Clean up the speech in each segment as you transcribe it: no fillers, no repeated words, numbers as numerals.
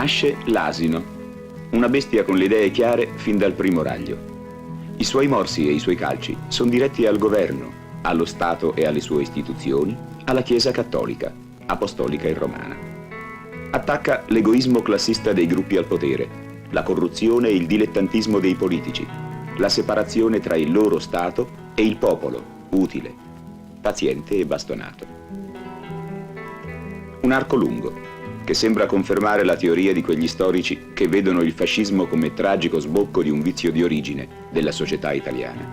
Nasce l'asino, una bestia con le idee chiare fin dal primo raglio. I suoi morsi e i suoi calci sono diretti al governo, allo Stato e alle sue istituzioni, alla Chiesa cattolica, apostolica e romana. Attacca l'egoismo classista dei gruppi al potere, la corruzione e il dilettantismo dei politici, la separazione tra il loro Stato e il popolo, utile, paziente e bastonato. Un arco lungo, che sembra confermare la teoria di quegli storici che vedono il fascismo come tragico sbocco di un vizio di origine della società italiana.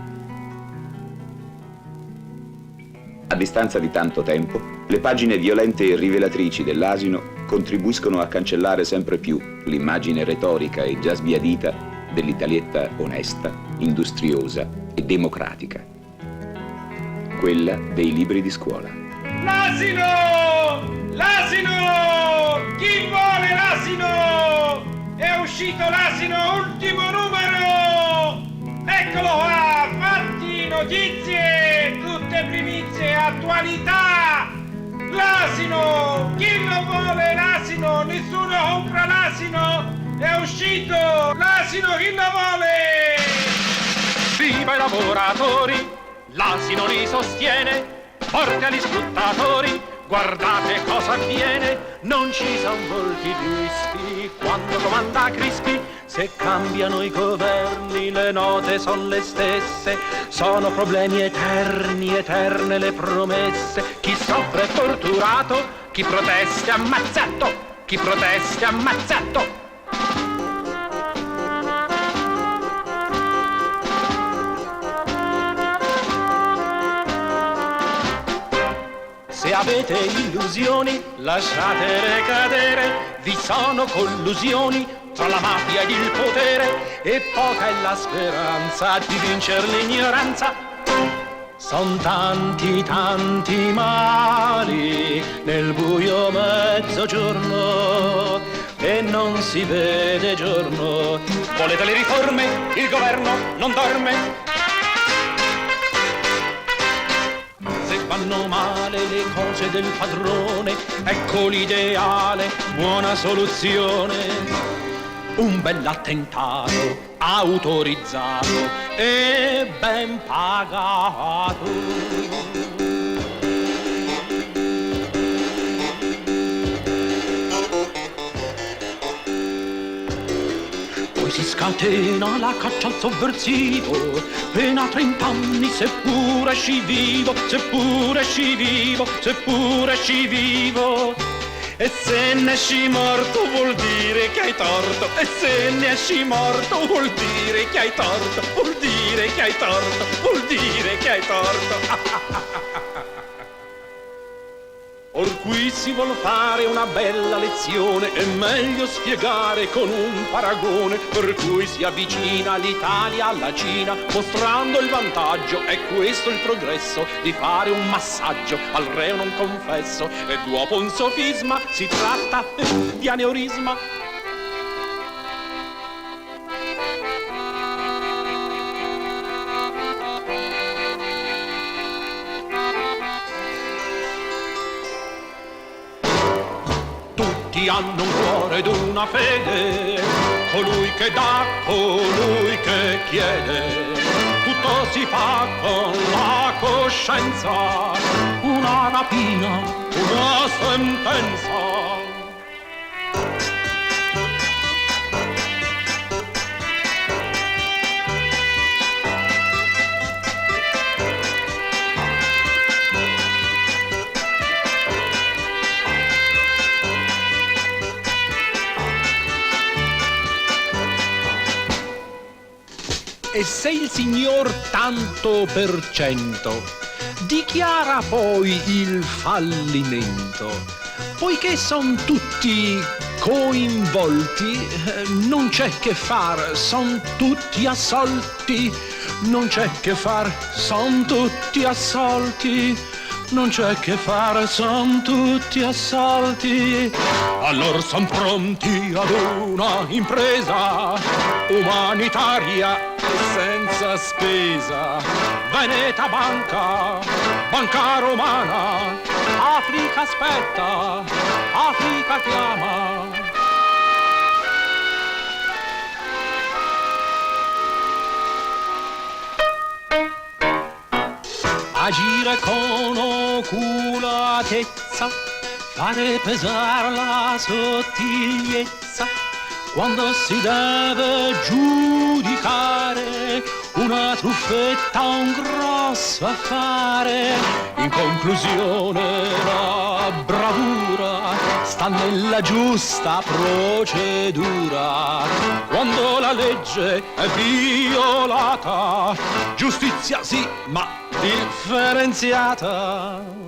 A distanza di tanto tempo, le pagine violente e rivelatrici dell'asino contribuiscono a cancellare sempre più l'immagine retorica e già sbiadita dell'Italietta onesta, industriosa e democratica. Quella dei libri di scuola. L'asino! L'asino! Chi vuole l'asino? È uscito l'asino ultimo numero! Eccolo qua! Fatti, notizie, tutte primizie, attualità! L'asino! Chi lo vuole l'asino? Nessuno compra l'asino! È uscito! L'asino chi lo vuole? Viva i lavoratori! L'asino li sostiene! Forte agli sfruttatori! Guardate cosa avviene, non ci son volti tristi quando comanda Crispi. Se cambiano i governi le note son le stesse, sono problemi eterni, eterne le promesse. Chi soffre è torturato, chi protesta è ammazzato, chi protesta è ammazzato. Se avete illusioni, lasciatele cadere, vi sono collusioni tra la mafia ed il potere, e poca è la speranza di vincere l'ignoranza. Son tanti, tanti mali nel buio mezzogiorno e non si vede giorno. Volete le riforme? Il governo non dorme. Vanno male le cose del padrone, ecco l'ideale, buona soluzione. Un bell'attentato autorizzato e ben pagato. Si scatena la caccia al sovversivo, pena 30 anni seppure esci vivo, seppure esci vivo, seppure esci vivo. E se ne esci morto vuol dire che hai torto, e se ne esci morto vuol dire che hai torto, vuol dire che hai torto, vuol dire che hai torto. Or qui si vuol fare una bella lezione, è meglio spiegare con un paragone, per cui si avvicina l'Italia alla Cina, mostrando il vantaggio, è questo il progresso, di fare un massaggio al reo non confesso, e dopo un sofisma si tratta di aneurisma. Hanno un cuore ed una fede, colui che dà, colui che chiede, tutto si fa con la coscienza, una rapina, una sentenza. E se il signor tanto per cento dichiara poi il fallimento, poiché son tutti coinvolti, non c'è che far, son tutti assolti, non c'è che far, son tutti assolti, non c'è che fare, son tutti assolti. Allora son pronti ad una impresa umanitaria senza spesa. Veneta Banca, Banca Romana, Africa aspetta, Africa chiama. agire con oculatezza, fare pesare la sottigliezza, quando si deve giudicare una truffetta, un grosso affare. In conclusione la bravura sta nella giusta procedura. Quando la legge è violata, giustizia sì, ma differenziata.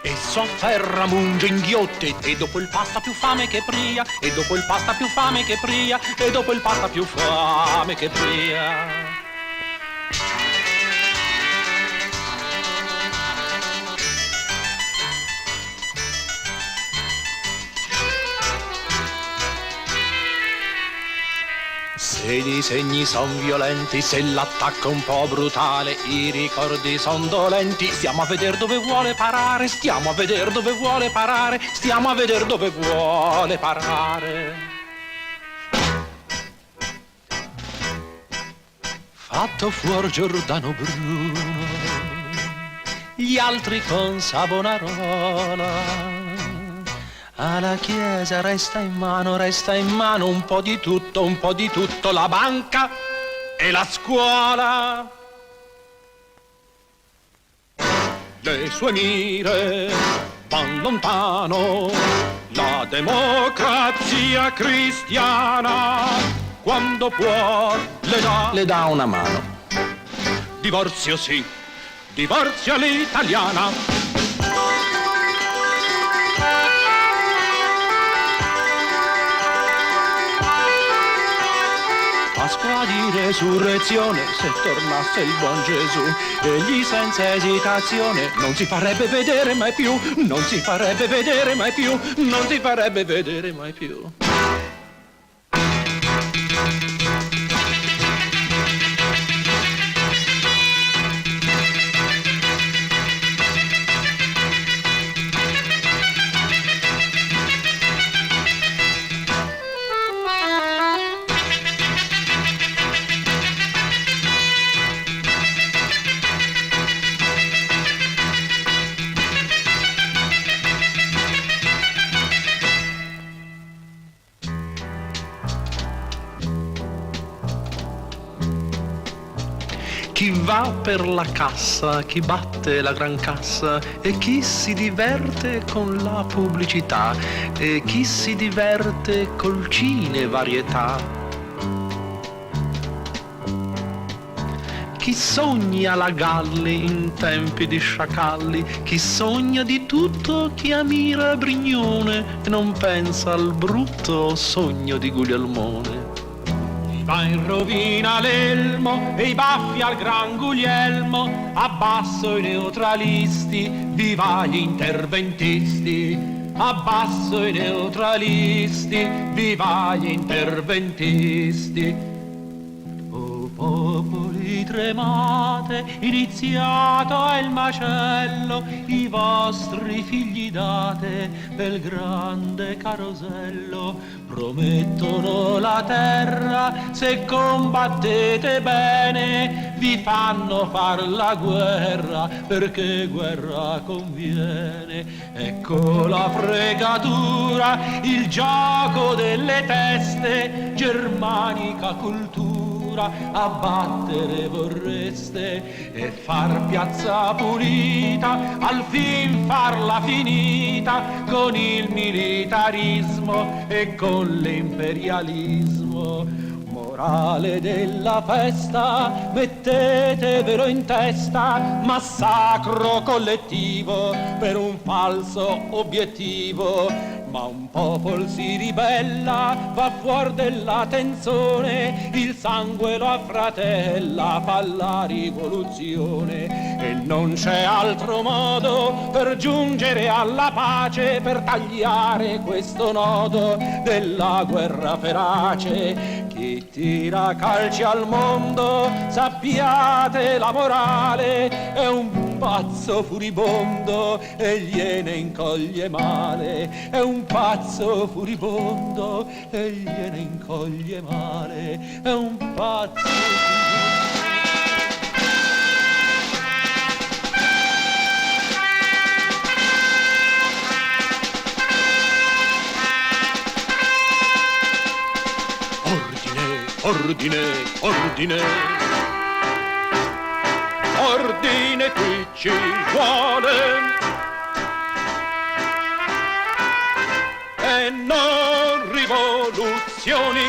E sofferra, munge, inghiotte, e dopo il pasta più fame che pria, e dopo il pasta più fame che pria, e dopo il pasta più fame che pria. Se i disegni son violenti, se l'attacco è un po' brutale, i ricordi son dolenti, stiamo a vedere dove vuole parare, stiamo a vedere dove vuole parare, stiamo a vedere dove vuole parare. Fatto fuor Giordano Bruno, gli altri con Savonarola. Alla Chiesa resta in mano un po' di tutto, la banca e la scuola. Le sue mire van lontano, la democrazia cristiana, quando può le dà una mano. Divorzio sì, divorzio all'italiana. Pasqua di resurrezione, se tornasse il buon Gesù, egli senza esitazione non si farebbe vedere mai più, non si farebbe vedere mai più, non si farebbe vedere mai più. Chi va per la cassa, chi batte la gran cassa e chi si diverte con la pubblicità e chi si diverte col cine varietà. Chi sogna la Galli in tempi di sciacalli, chi sogna di tutto, chi ammira Brignone e non pensa al brutto sogno di Guglielmone. Va in rovina l'elmo e i baffi al gran Guglielmo, abbasso i neutralisti, viva gli interventisti. Abbasso i neutralisti, viva gli interventisti. O popoli tremate, iniziato è il macello, i vostri figli date del grande carosello. Promettono la terra, se combattete bene, vi fanno far la guerra, perché guerra conviene. Ecco la fregatura, il gioco delle teste, germanica cultura. Abbattere vorreste e far piazza pulita, al fin farla finita con il militarismo e con l'imperialismo. Morale della festa, mettetevelo in testa, massacro collettivo per un falso obiettivo. Ma un popolo si ribella, va fuori della tensione, il sangue lo affratella, fa la rivoluzione. E non c'è altro modo per giungere alla pace, per tagliare questo nodo della guerra ferace. Chi tira calci al mondo, sappiate la morale, è un pazzo furibondo e gliene incoglie male. È un pazzo furibondo e gliene incoglie male. È un pazzo furibondo. ordine, ordine. Ordine qui ci vuole e non rivoluzioni.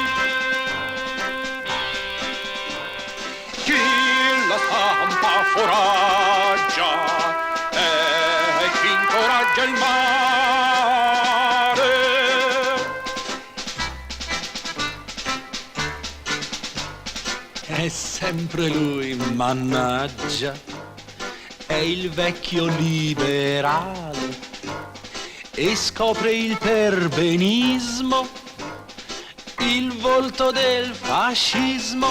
Chi la stampa foraggia e chi incoraggia il mare. È sempre lui, mannaggia, è il vecchio liberale e scopre il perbenismo, il volto del fascismo.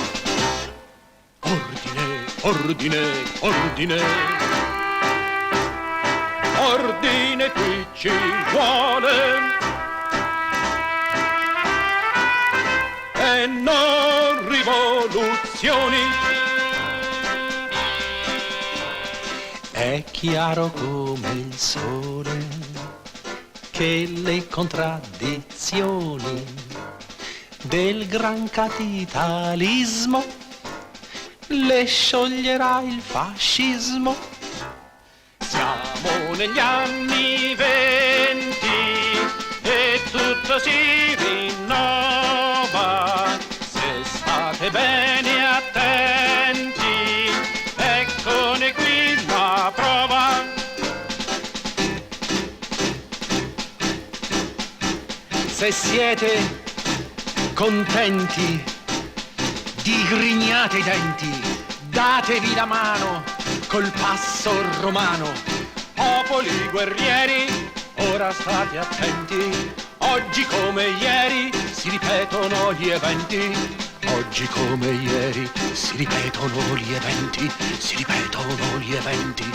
Ordine, ordine, ordine. Ordine qui ci vuole e non rivoluzioni. È chiaro come il sole che le contraddizioni del gran capitalismo le scioglierà il fascismo. Siamo negli anni '20 e tutto si rinnova. Se state bene attenti, eccone qui la prova. Se siete contenti, digrignate i denti, datevi la mano col passo romano. Popoli guerrieri, ora state attenti, oggi come ieri si ripetono gli eventi. Oggi come ieri si ripetono gli eventi, si ripetono gli eventi.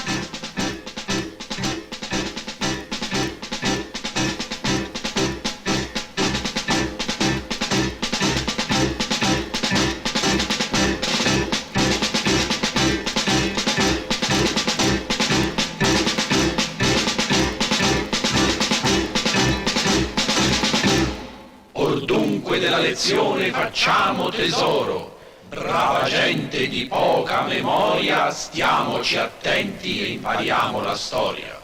Dunque della lezione facciamo tesoro, brava gente di poca memoria, stiamoci attenti e impariamo la storia.